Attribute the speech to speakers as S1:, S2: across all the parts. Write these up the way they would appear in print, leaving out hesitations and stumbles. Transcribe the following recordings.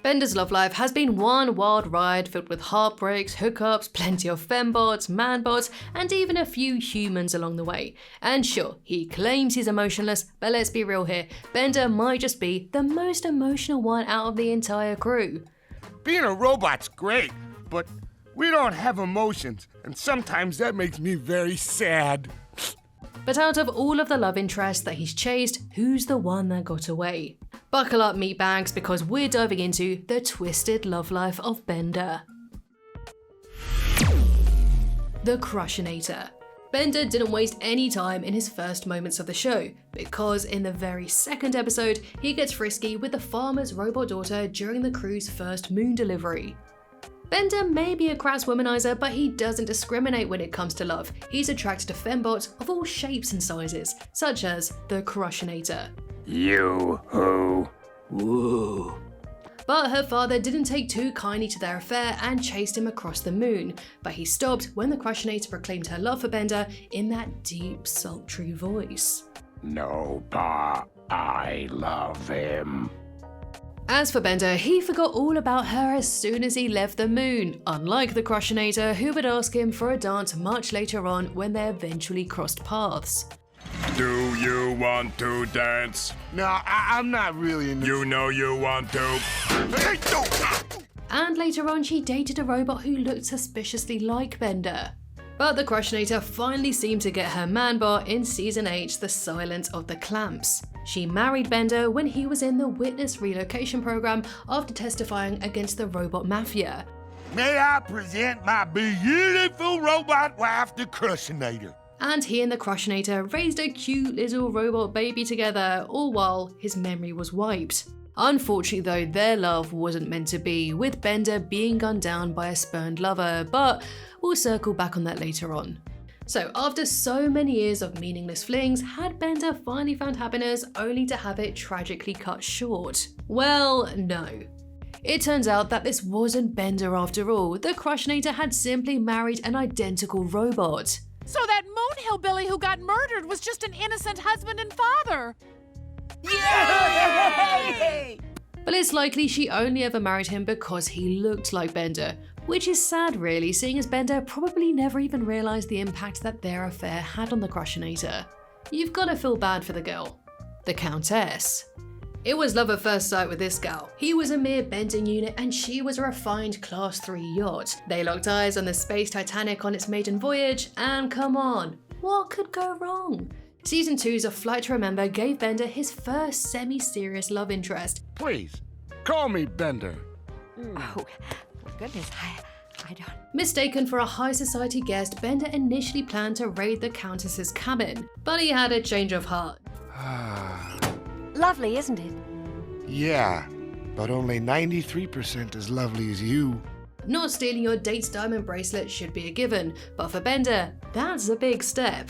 S1: Bender's love life has been one wild ride filled with heartbreaks, hookups, plenty of fembots, manbots, and even a few humans along the way. And sure, he claims he's emotionless, but let's be real here, Bender might just be the most emotional one out of the entire crew.
S2: Being a robot's great, but we don't have emotions, and sometimes that makes me very sad.
S1: But out of all of the love interests that he's chased, who's the one that got away? Buckle up, meatbags, because we're diving into the twisted love life of Bender. The Crushinator. Bender didn't waste any time in his first moments of the show, because in the very second episode, he gets frisky with the farmer's robot daughter during the crew's first moon delivery. Bender may be a crass womanizer, but he doesn't discriminate when it comes to love. He's attracted to fembots of all shapes and sizes, such as the Crushinator.
S2: You who?
S1: Woo. But her father didn't take too kindly to their affair and chased him across the moon, but he stopped when the Crushinator proclaimed her love for Bender in that deep, sultry voice.
S2: No, Pa, I love him.
S1: As for Bender, he forgot all about her as soon as he left the moon, unlike the Crushinator, who would ask him for a dance much later on when they eventually crossed paths.
S3: Do you want to dance?
S2: No, I'm not really in this.
S3: You know you want to.
S1: And later on, she dated a robot who looked suspiciously like Bender. But the Crushinator finally seemed to get her manbot in Season 8's The Silence of the Clamps. She married Bender when he was in the witness relocation program after testifying against the robot mafia.
S2: May I present my beautiful robot wife, the Crushinator.
S1: And he and the Crushinator raised a cute little robot baby together, all while his memory was wiped. Unfortunately though, their love wasn't meant to be, with Bender being gunned down by a spurned lover, but we'll circle back on that later on. So after so many years of meaningless flings, had Bender finally found happiness only to have it tragically cut short? Well, no. It turns out that this wasn't Bender after all. The Crushinator had simply married an identical robot.
S4: So that moon hillbilly who got murdered was just an innocent husband and father.
S2: Yay!
S1: But it's likely she only ever married him because he looked like Bender, which is sad really, seeing as Bender probably never even realised the impact that their affair had on the Crushinator. You've gotta feel bad for the girl. The Countess. It was love at first sight with this gal. He was a mere bending unit and she was a refined Class 3 yacht. They locked eyes on the space Titanic on its maiden voyage, and come on, what could go wrong? Season 2's A Flight to Remember gave Bender his first semi-serious love interest.
S2: Please, call me Bender.
S5: Oh, for goodness, I don't...
S1: Mistaken for a high society guest, Bender initially planned to raid the Countess's cabin, but he had a change of heart.
S5: Lovely, isn't it?
S2: Yeah, but only 93% as lovely as you.
S1: Not stealing your date's diamond bracelet should be a given, but for Bender, that's a big step.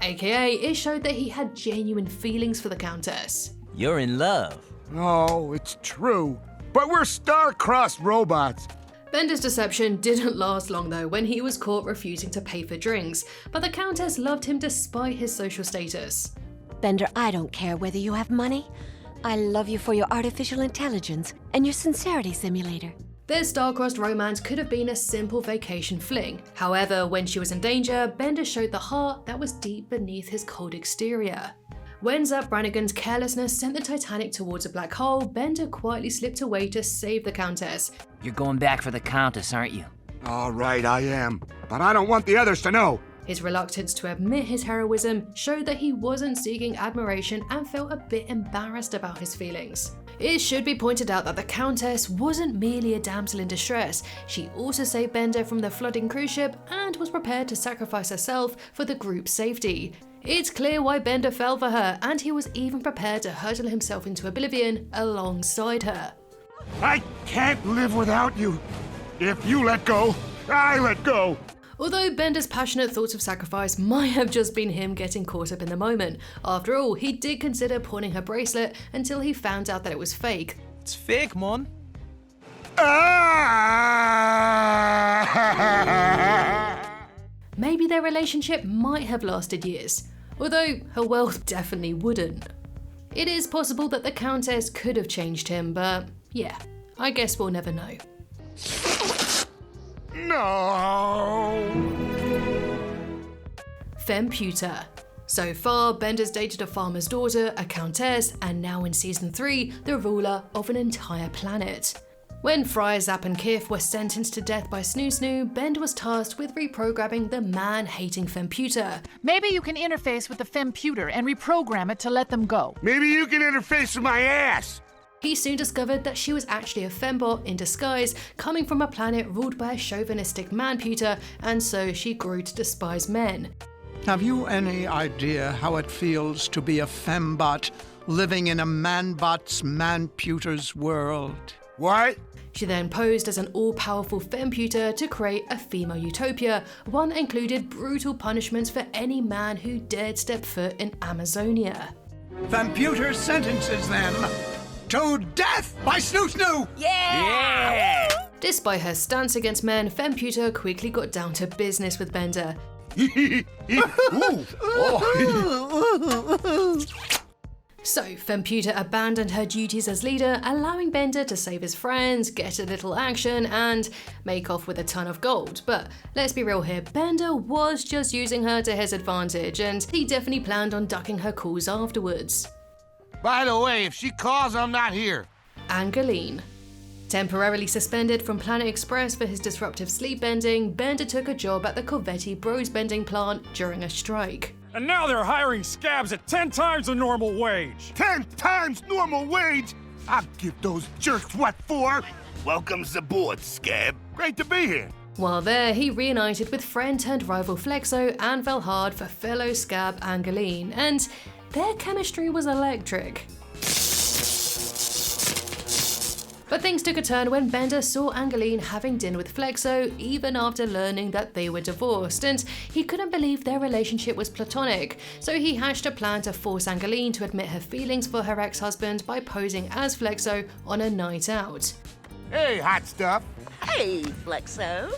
S1: AKA, it showed that he had genuine feelings for the Countess.
S6: You're in love.
S2: Oh, it's true. But we're star-crossed robots.
S1: Bender's deception didn't last long though when he was caught refusing to pay for drinks, but the Countess loved him despite his social status.
S5: Bender, I don't care whether you have money. I love you for your artificial intelligence and your sincerity simulator.
S1: Their star-crossed romance could have been a simple vacation fling. However, when she was in danger, Bender showed the heart that was deep beneath his cold exterior. When Zap Brannigan's carelessness sent the Titanic towards a black hole, Bender quietly slipped away to save the Countess.
S6: You're going back for the Countess, aren't you?
S2: All right, I am. But I don't want the others to know.
S1: His reluctance to admit his heroism showed that he wasn't seeking admiration and felt a bit embarrassed about his feelings. It should be pointed out that the Countess wasn't merely a damsel in distress, she also saved Bender from the flooding cruise ship and was prepared to sacrifice herself for the group's safety. It's clear why Bender fell for her, and he was even prepared to hurtle himself into oblivion alongside her.
S2: I can't live without you. If you let go, I let go.
S1: Although Bender's passionate thoughts of sacrifice might have just been him getting caught up in the moment. After all, he did consider pawning her bracelet until he found out that it was fake.
S6: It's fake, man.
S1: Maybe their relationship might have lasted years, although her wealth definitely wouldn't. It is possible that the Countess could have changed him, but yeah, I guess we'll never know.
S2: No.
S1: Femputer. So far, Bender's dated a farmer's daughter, a countess, and now in season 3, the ruler of an entire planet. When Fry, Zap, and Kif were sentenced to death by Snoo Snoo, Bender was tasked with reprogramming the man-hating Femputer.
S4: Maybe you can interface with the femputer and reprogram it to let them go.
S2: Maybe you can interface with my ass.
S1: He soon discovered that she was actually a fembot in disguise, coming from a planet ruled by a chauvinistic manputer, and so she grew to despise men.
S7: Have you any idea how it feels to be a fembot living in a manbot's manputer's world?
S2: What?
S1: She then posed as an all-powerful femputer to create a female utopia, one that included brutal punishments for any man who dared step foot in Amazonia.
S7: Femputer sentences them to death by Snoo Snoo!
S6: Yeah!
S1: Despite her stance against men, Femputer quickly got down to business with Bender. So, Femputer abandoned her duties as leader, allowing Bender to save his friends, get a little action, and make off with a ton of gold. But let's be real here, Bender was just using her to his advantage, and he definitely planned on ducking her calls afterwards.
S2: By the way, if she calls, I'm not here.
S1: Angeline. Temporarily suspended from Planet Express for his disruptive sleep bending, Bender took a job at the Corvetti Bros bending plant during a strike.
S8: And now they're hiring scabs at 10 times the normal wage.
S2: 10 times normal wage? I'll give those jerks what for. Welcome's aboard, Scab. Great to be here.
S1: While there, he reunited with friend-turned-rival Flexo and fell hard for fellow scab Angeline, and their chemistry was electric. But things took a turn when Bender saw Angeline having dinner with Flexo even after learning that they were divorced, and he couldn't believe their relationship was platonic, so he hatched a plan to force Angeline to admit her feelings for her ex-husband by posing as Flexo on a night out.
S2: Hey, hot stuff.
S9: Hey, Flexo.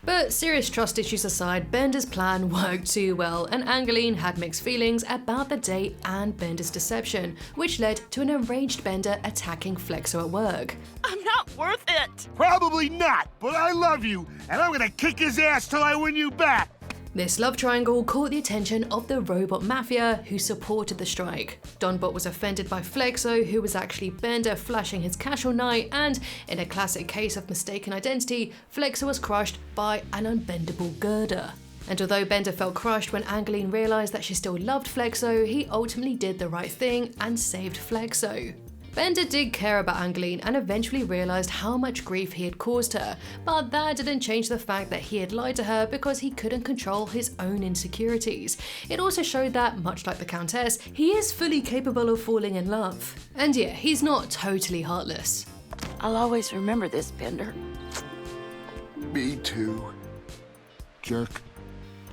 S1: But serious trust issues aside, Bender's plan worked too well, and Angeline had mixed feelings about the date and Bender's deception, which led to an enraged Bender attacking Flexo at work.
S9: I'm not worth it.
S2: Probably not, but I love you, and I'm gonna kick his ass till I win you back.
S1: This love triangle caught the attention of the robot mafia, who supported the strike. Donbot was offended by Flexo, who was actually Bender flashing his cash all night, and in a classic case of mistaken identity, Flexo was crushed by an unbendable girder. And although Bender felt crushed when Angeline realized that she still loved Flexo, he ultimately did the right thing and saved Flexo. Bender did care about Angeline and eventually realized how much grief he had caused her, but that didn't change the fact that he had lied to her because he couldn't control his own insecurities. It also showed that, much like the Countess, he is fully capable of falling in love. And yeah, he's not totally heartless.
S9: I'll always remember this, Bender.
S2: Me too. Jerk.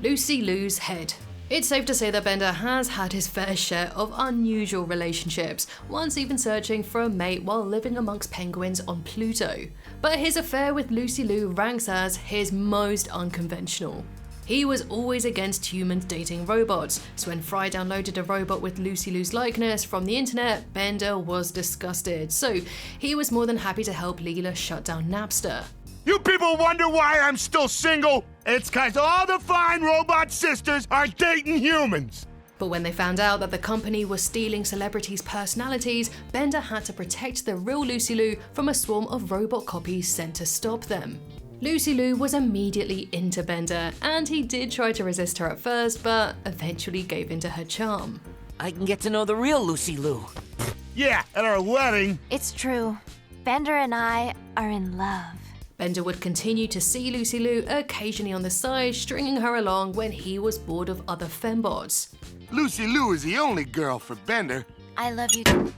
S1: Lucy Lou's head. It's safe to say that Bender has had his fair share of unusual relationships, once even searching for a mate while living amongst penguins on Pluto. But his affair with Lucy Lou ranks as his most unconventional. He was always against humans dating robots, so when Fry downloaded a robot with Lucy Lou's likeness from the internet, Bender was disgusted, so he was more than happy to help Leela shut down Napster.
S2: You people wonder why I'm still single? It's 'cause all the fine robot sisters are dating humans.
S1: But when they found out that the company was stealing celebrities' personalities, Bender had to protect the real Lucy Lou from a swarm of robot copies sent to stop them. Lucy Lou was immediately into Bender, and he did try to resist her at first, but eventually gave in to her charm.
S6: I can get to know the real Lucy Lou.
S2: Yeah, at our wedding.
S10: It's true. Bender and I are in love.
S1: Bender would continue to see Lucy Lou occasionally on the side, stringing her along when he was bored of other fembots.
S2: Lucy Lou is the only girl for Bender.
S10: I love you.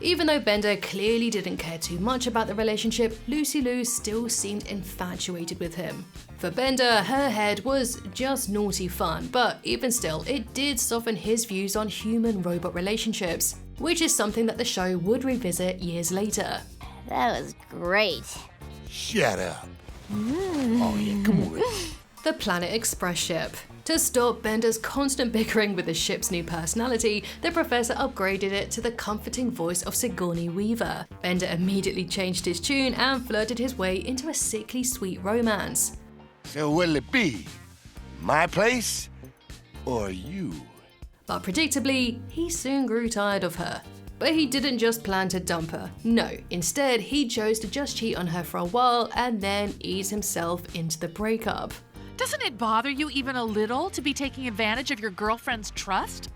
S1: Even though Bender clearly didn't care too much about the relationship, Lucy Lou still seemed infatuated with him. For Bender, her head was just naughty fun, but even still, it did soften his views on human-robot relationships, which is something that the show would revisit years later.
S10: That was great.
S2: Shut up. Oh yeah, come on.
S1: The Planet Express ship. To stop Bender's constant bickering with the ship's new personality, the professor upgraded it to the comforting voice of Sigourney Weaver. Bender immediately changed his tune and flirted his way into a sickly sweet romance.
S2: So what'll it be? My place or you?
S1: But predictably, he soon grew tired of her. But he didn't just plan to dump her. No, instead he chose to just cheat on her for a while and then ease himself into the breakup.
S4: Doesn't it bother you even a little to be taking advantage of your girlfriend's trust?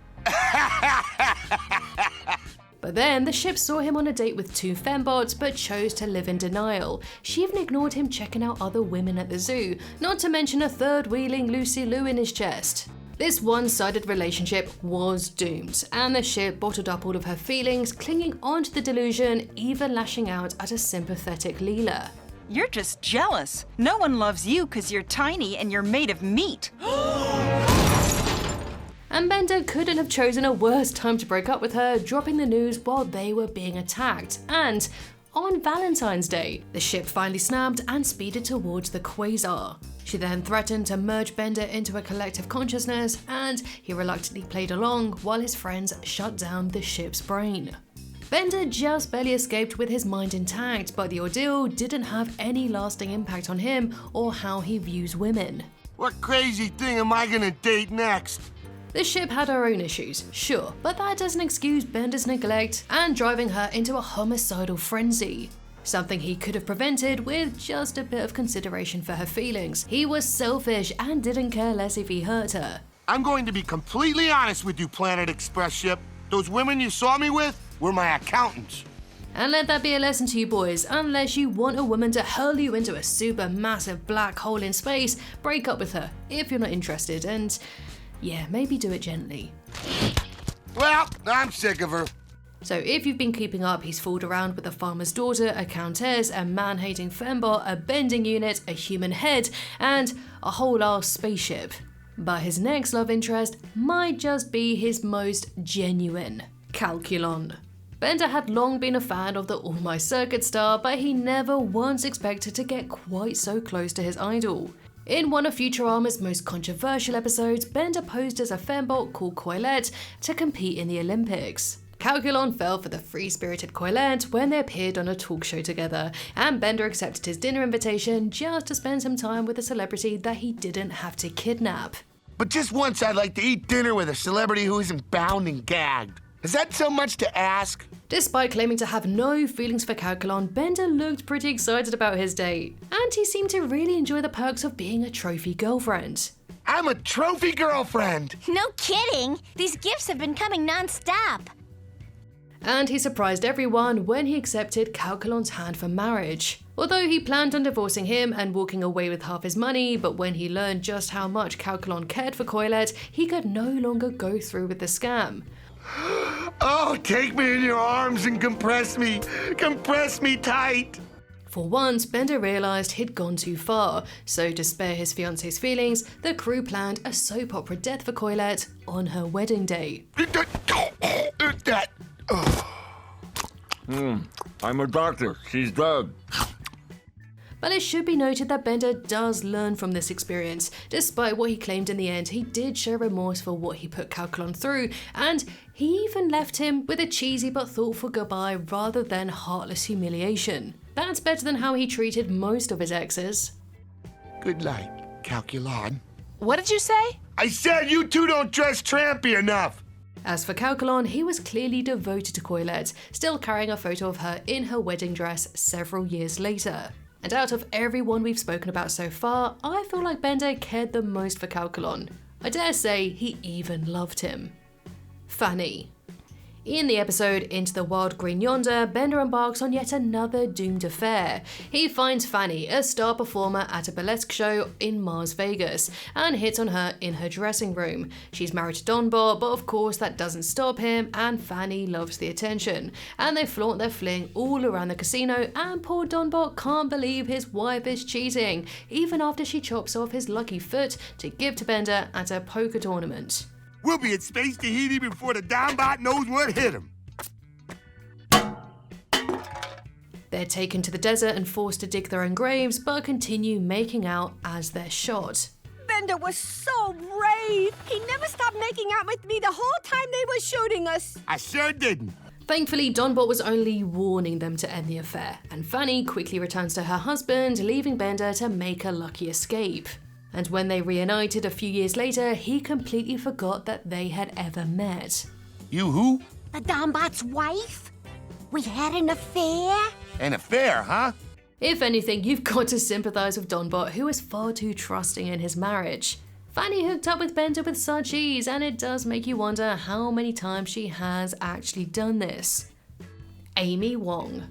S1: But then the ship saw him on a date with 2 fembots but chose to live in denial. She even ignored him checking out other women at the zoo, not to mention a third-wheeling Lucy Liu in his chest. This one-sided relationship was doomed, and the ship bottled up all of her feelings, clinging on to the delusion, even lashing out at a sympathetic Leela.
S11: You're just jealous. No one loves you because you're tiny and you're made of meat.
S1: And Bender couldn't have chosen a worse time to break up with her, dropping the news while they were being attacked. And on Valentine's Day, the ship finally snapped and speeded towards the quasar. She then threatened to merge Bender into a collective consciousness, and he reluctantly played along while his friends shut down the ship's brain. Bender just barely escaped with his mind intact, but the ordeal didn't have any lasting impact on him or how he views women.
S2: What crazy thing am I gonna date next?
S1: The ship had her own issues, sure, but that doesn't excuse Bender's neglect and driving her into a homicidal frenzy. Something he could have prevented with just a bit of consideration for her feelings. He was selfish and didn't care less if he hurt her.
S2: I'm going to be completely honest with you, Planet Express ship. Those women you saw me with were my accountants.
S1: And let that be a lesson to you boys, unless you want a woman to hurl you into a super massive black hole in space, break up with her if you're not interested, and yeah, maybe do it gently.
S2: Well, I'm sick of her.
S1: So if you've been keeping up, he's fooled around with a farmer's daughter, a countess, a man-hating fembot, a bending unit, a human head, and a whole-ass spaceship. But his next love interest might just be his most genuine, Calculon. Bender had long been a fan of the All My Circuit star, but he never once expected to get quite so close to his idol. In one of Futurama's most controversial episodes, Bender posed as a fembot called Collecting to compete in the Olympics. Calculon fell for the free-spirited Collecting when they appeared on a talk show together, and Bender accepted his dinner invitation just to spend some time with a celebrity that he didn't have to kidnap.
S2: But just once I'd like to eat dinner with a celebrity who isn't bound and gagged. Is that so much to ask?
S1: Despite claiming to have no feelings for Calculon, Bender looked pretty excited about his date, and he seemed to really enjoy the perks of being a trophy girlfriend.
S2: I'm a trophy girlfriend!
S10: No kidding! These gifts have been coming non-stop.
S1: And he surprised everyone when he accepted Calculon's hand for marriage. Although he planned on divorcing him and walking away with half his money, but when he learned just how much Calculon cared for Collecting, he could no longer go through with the scam.
S2: Oh, take me in your arms and compress me tight.
S1: For once, Bender realised he'd gone too far, so to spare his fiancée's feelings, the crew planned a soap opera death for Collecting on her wedding day.
S3: I'm a doctor. She's dead.
S1: But it should be noted that Bender does learn from this experience. Despite what he claimed in the end, he did show remorse for what he put Calculon through, and he even left him with a cheesy but thoughtful goodbye rather than heartless humiliation. That's better than how he treated most of his exes.
S2: Good night, Calculon.
S4: What did you say?
S2: I said you two don't dress trampy enough.
S1: As for Calculon, he was clearly devoted to Collecting, still carrying a photo of her in her wedding dress several years later. And out of everyone we've spoken about so far, I feel like Bender cared the most for Calculon. I dare say he even loved him. Fanny. In the episode Into the Wild Green Yonder, Bender embarks on yet another doomed affair. He finds Fanny, a star performer at a burlesque show in Mars Vegas, and hits on her in her dressing room. She's married to Donbot, but of course that doesn't stop him, and Fanny loves the attention. And they flaunt their fling all around the casino, and poor Donbot can't believe his wife is cheating, even after she chops off his lucky foot to give to Bender at a poker tournament.
S2: We'll be at Space Tahiti before the Donbot knows what hit him.
S1: They're taken to the desert and forced to dig their own graves, but continue making out as they're shot.
S12: Bender was so brave. He never stopped making out with me the whole time they were shooting us.
S2: I sure didn't.
S1: Thankfully, Donbot was only warning them to end the affair, and Fanny quickly returns to her husband, leaving Bender to make a lucky escape. And when they reunited a few years later, he completely forgot that they had ever met.
S2: You who?
S5: The Donbot's wife? We had an affair?
S2: An affair, huh?
S1: If anything, you've got to sympathize with Donbot, who is far too trusting in his marriage. Fanny hooked up with Bender with such ease, and it does make you wonder how many times she has actually done this. Amy Wong.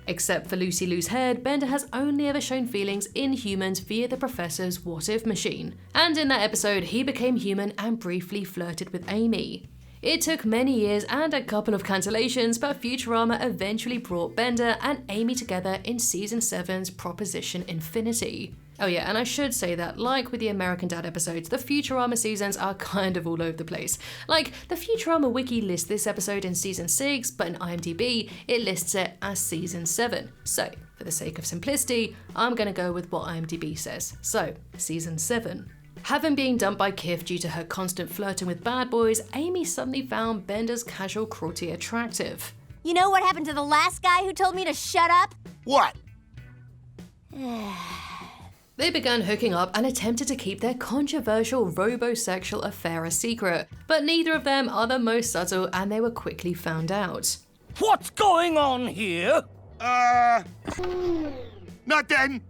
S1: Except for Lucy Lou's head, Bender has only ever shown feelings in humans via the Professor's what-if machine. And in that episode, he became human and briefly flirted with Amy. It took many years and a couple of cancellations, but Futurama eventually brought Bender and Amy together in Season 7's Proposition Infinity. Oh yeah, and I should say that, like with the American Dad episodes, the Futurama seasons are kind of all over the place. Like, the Futurama wiki lists this episode in Season 6, but in IMDb, it lists it as Season 7. So, for the sake of simplicity, I'm gonna go with what IMDb says. So, Season 7. Having been dumped by Kif due to her constant flirting with bad boys, Amy suddenly found Bender's casual cruelty attractive.
S10: You know what happened to the last guy who told me to shut up?
S2: What?
S1: They began hooking up and attempted to keep their controversial robosexual affair a secret, but neither of them are the most subtle and they were quickly found out.
S6: What's going on here?
S2: Nothing.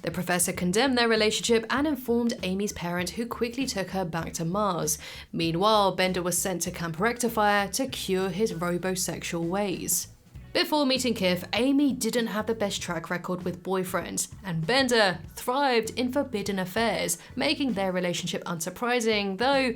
S1: The Professor condemned their relationship and informed Amy's parent, who quickly took her back to Mars. Meanwhile, Bender was sent to Camp Rectifier to cure his robosexual ways. Before meeting Kif, Amy didn't have the best track record with boyfriends, and Bender thrived in forbidden affairs, making their relationship unsurprising, though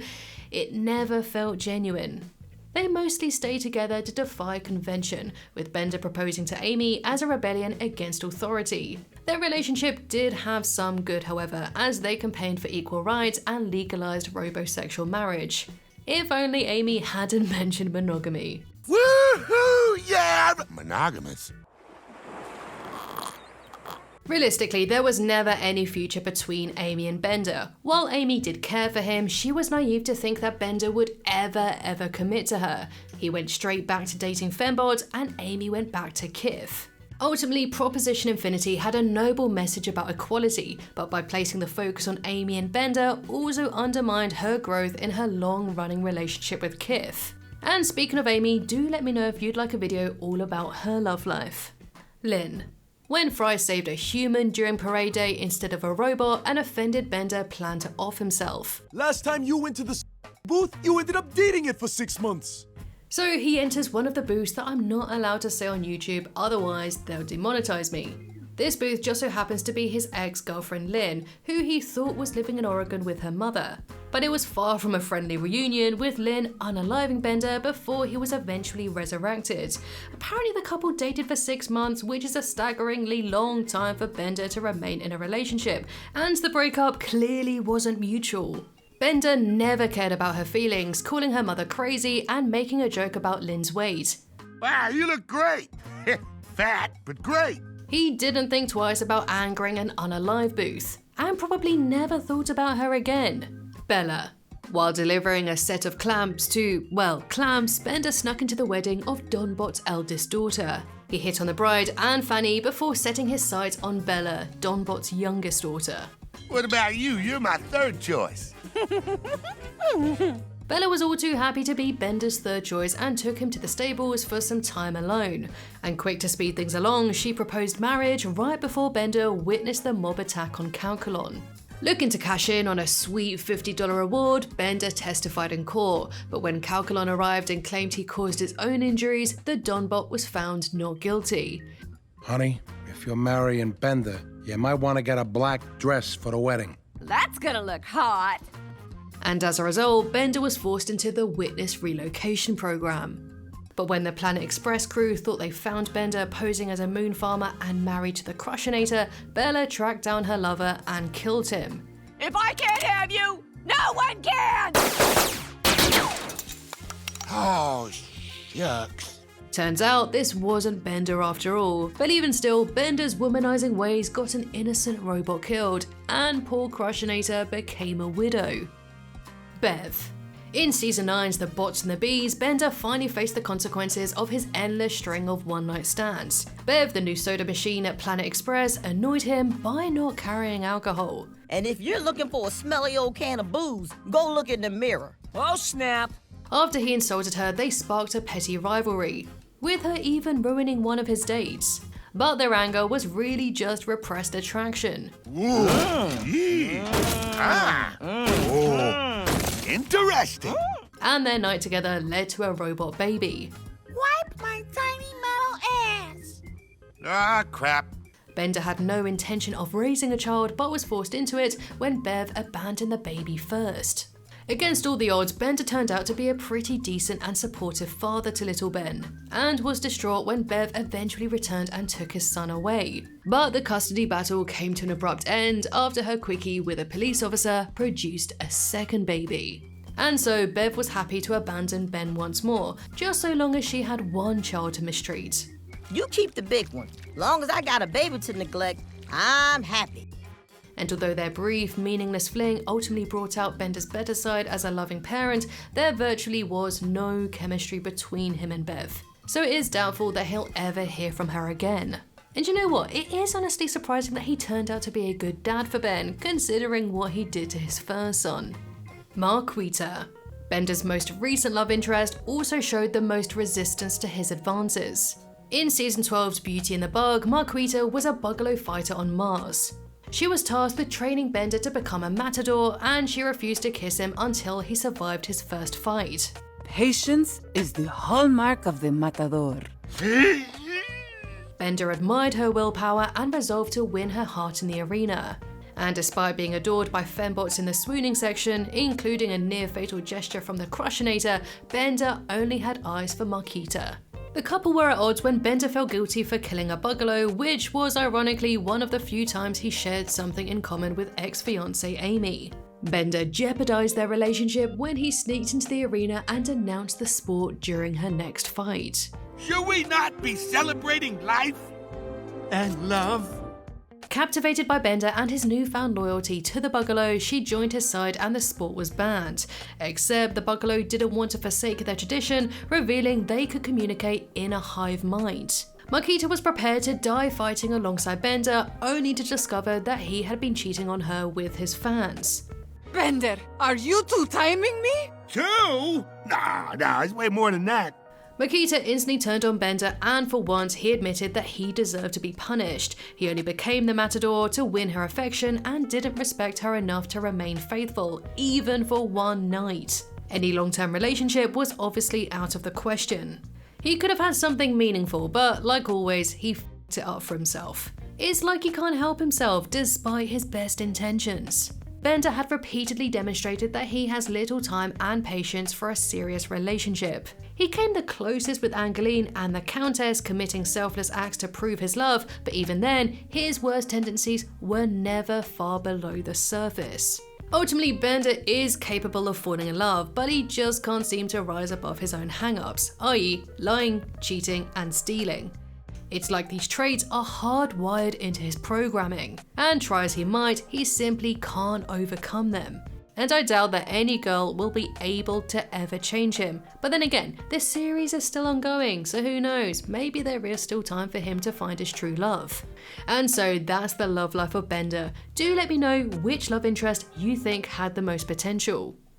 S1: it never felt genuine. They mostly stayed together to defy convention, with Bender proposing to Amy as a rebellion against authority. Their relationship did have some good, however, as they campaigned for equal rights and legalized robosexual marriage. If only Amy hadn't mentioned monogamy.
S2: Woohoo! Yeah! Monogamous.
S1: Realistically, there was never any future between Amy and Bender. While Amy did care for him, she was naive to think that Bender would ever commit to her. He went straight back to dating fembots, and Amy went back to Kif. Ultimately, Proposition Infinity had a noble message about equality, but by placing the focus on Amy and Bender, also undermined her growth in her long-running relationship with Kif. And speaking of Amy, do let me know if you'd like a video all about her love life. Lynn. When Fry saved a human during parade day instead of a robot, an offended Bender planned to off himself.
S13: Last time you went to the booth, you ended up dating it for 6 months.
S1: So he enters one of the booths that I'm not allowed to say on YouTube, otherwise they'll demonetize me. This booth just so happens to be his ex-girlfriend Lynn, who he thought was living in Oregon with her mother. But it was far from a friendly reunion, with Lynn unaliving Bender before he was eventually resurrected. Apparently the couple dated for 6 months, which is a staggeringly long time for Bender to remain in a relationship, and the breakup clearly wasn't mutual. Bender never cared about her feelings, calling her mother crazy and making a joke about Lynn's weight.
S2: Wow, you look great. Fat, but great.
S1: He didn't think twice about angering an unalive Booth, and probably never thought about her again. Bella. While delivering a set of clamps to, well, clamps, Bender snuck into the wedding of Donbot's eldest daughter. He hit on the bride and Fanny before setting his sights on Bella, Donbot's youngest daughter.
S2: What about you? You're my third choice.
S1: Bella was all too happy to be Bender's third choice and took him to the stables for some time alone. And quick to speed things along, she proposed marriage right before Bender witnessed the mob attack on Calculon. Looking to cash in on a sweet $50 reward, Bender testified in court, but when Calculon arrived and claimed he caused his own injuries, the Donbot was found not guilty.
S14: Honey, if you're marrying Bender, you might want to get a black dress for the wedding.
S12: That's gonna look hot.
S1: And as a result, Bender was forced into the witness relocation program. But when the Planet Express crew thought they found Bender posing as a moon farmer and married to the Crushinator, Bella tracked down her lover and killed him.
S12: If I can't have you, no one can!
S2: Oh, shucks.
S1: Turns out this wasn't Bender after all, but even still, Bender's womanizing ways got an innocent robot killed, and poor Crushinator became a widow. Bev. In Season 9's The Bots and the Bees, Bender finally faced the consequences of his endless string of one-night stands. Bev, the new soda machine at Planet Express, annoyed him by not carrying alcohol.
S9: And if you're looking for a smelly old can of booze, go look in the mirror.
S6: Oh, snap.
S1: After he insulted her, they sparked a petty rivalry, with her even ruining one of his dates. But their anger was really just repressed attraction.
S2: Ooh. Interesting.
S1: And their night together led to a robot baby.
S4: Wipe my tiny metal ass.
S2: Ah, crap.
S1: Bender had no intention of raising a child but was forced into it when Bev abandoned the baby first. Against all the odds, Bender turned out to be a pretty decent and supportive father to little Ben, and was distraught when Bev eventually returned and took his son away. But the custody battle came to an abrupt end after her quickie with a police officer produced a second baby. And so Bev was happy to abandon Ben once more, just so long as she had one child to mistreat.
S9: You keep the big one. Long as I got a baby to neglect, I'm happy.
S1: And although their brief, meaningless fling ultimately brought out Bender's better side as a loving parent, there virtually was no chemistry between him and Bev. So it is doubtful that he'll ever hear from her again. And you know what? It is honestly surprising that he turned out to be a good dad for Ben, considering what he did to his first son. Makita. Bender's most recent love interest also showed the most resistance to his advances. In Season 12's Beauty and the Bug, Makita was a bugalo fighter on Mars. She was tasked with training Bender to become a matador, and she refused to kiss him until he survived his first fight.
S15: Patience is the hallmark of the matador.
S1: Bender admired her willpower and resolved to win her heart in the arena. And despite being adored by fembots in the swooning section, including a near-fatal gesture from the Crushinator, Bender only had eyes for Makita. The couple were at odds when Bender felt guilty for killing a bugalo, which was ironically one of the few times he shared something in common with ex-fiancée Amy. Bender jeopardized their relationship when he sneaked into the arena and announced the sport during her next fight.
S2: Should we not be celebrating life and love?
S1: Captivated by Bender and his newfound loyalty to the bugalo, she joined his side and the sport was banned. Except the bugalo didn't want to forsake their tradition, revealing they could communicate in a hive mind. Makita was prepared to die fighting alongside Bender, only to discover that he had been cheating on her with his fans.
S15: Bender, are you two timing me?
S2: Two? Nah, it's way more than that.
S1: Makita instantly turned on Bender, and for once he admitted that he deserved to be punished. He only became the matador to win her affection and didn't respect her enough to remain faithful, even for one night. Any long-term relationship was obviously out of the question. He could have had something meaningful, but like always, he f***ed it up for himself. It's like he can't help himself despite his best intentions. Bender had repeatedly demonstrated that he has little time and patience for a serious relationship. He came the closest with Angeline and the Countess, committing selfless acts to prove his love, but even then, his worst tendencies were never far below the surface. Ultimately, Bender is capable of falling in love, but he just can't seem to rise above his own hang-ups, i.e. lying, cheating, and stealing. It's like these traits are hardwired into his programming, and try as he might, he simply can't overcome them. And I doubt that any girl will be able to ever change him. But then again, this series is still ongoing, so who knows, maybe there is still time for him to find his true love. And so that's the love life of Bender. Do let me know which love interest you think had the most potential.